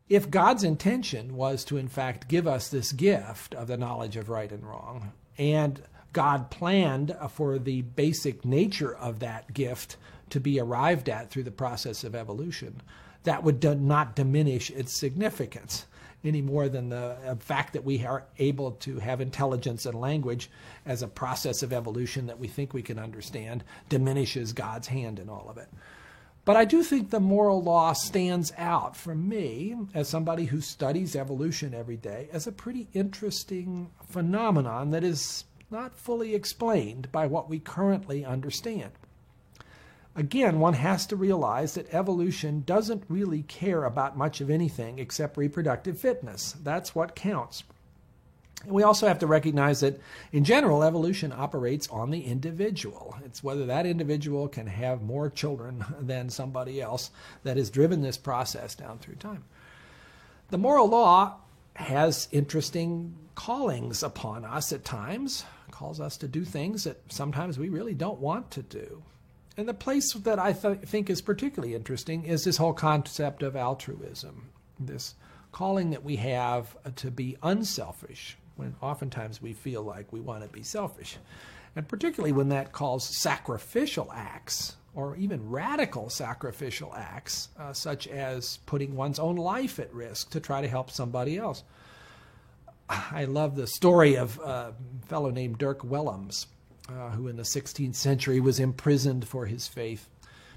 If God's intention was to, in fact, give us this gift of the knowledge of right and wrong, and God planned for the basic nature of that gift to be arrived at through the process of evolution, that would not diminish its significance any more than the fact that we are able to have intelligence and language as a process of evolution that we think we can understand diminishes God's hand in all of it. But I do think the moral law stands out for me, as somebody who studies evolution every day, as a pretty interesting phenomenon that is not fully explained by what we currently understand. Again, one has to realize that evolution doesn't really care about much of anything except reproductive fitness. That's what counts. And we also have to recognize that, in general, evolution operates on the individual. It's whether that individual can have more children than somebody else that has driven this process down through time. The moral law has interesting callings upon us at times, calls us to do things that sometimes we really don't want to do. And the place that I think is particularly interesting is this whole concept of altruism, this calling that we have to be unselfish, when oftentimes we feel like we want to be selfish. And particularly when that calls sacrificial acts, or even radical sacrificial acts, such as putting one's own life at risk to try to help somebody else. I love the story of a fellow named Dirk Willems, who in the 16th century was imprisoned for his faith,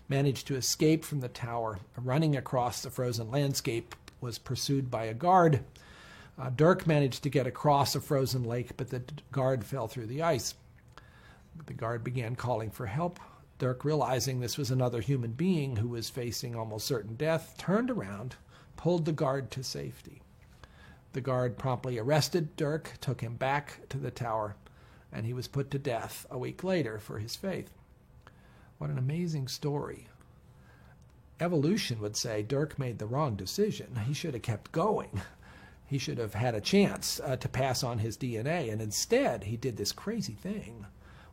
managed to escape from the tower, running across the frozen landscape, was pursued by a guard. Dirk managed to get across a frozen lake, but the guard fell through the ice. The guard began calling for help. Dirk, realizing this was another human being who was facing almost certain death, turned around, pulled the guard to safety. The guard promptly arrested Dirk, took him back to the tower, and he was put to death a week later for his faith. What an amazing story. Evolution would say Dirk made the wrong decision. He should have kept going. He should have had a chance to pass on his DNA, and instead he did this crazy thing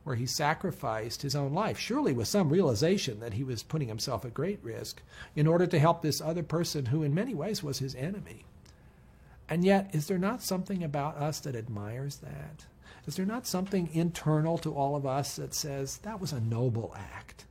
where he sacrificed his own life, surely with some realization that he was putting himself at great risk in order to help this other person who in many ways was his enemy. And yet, is there not something about us that admires that? Is there not something internal to all of us that says that was a noble act?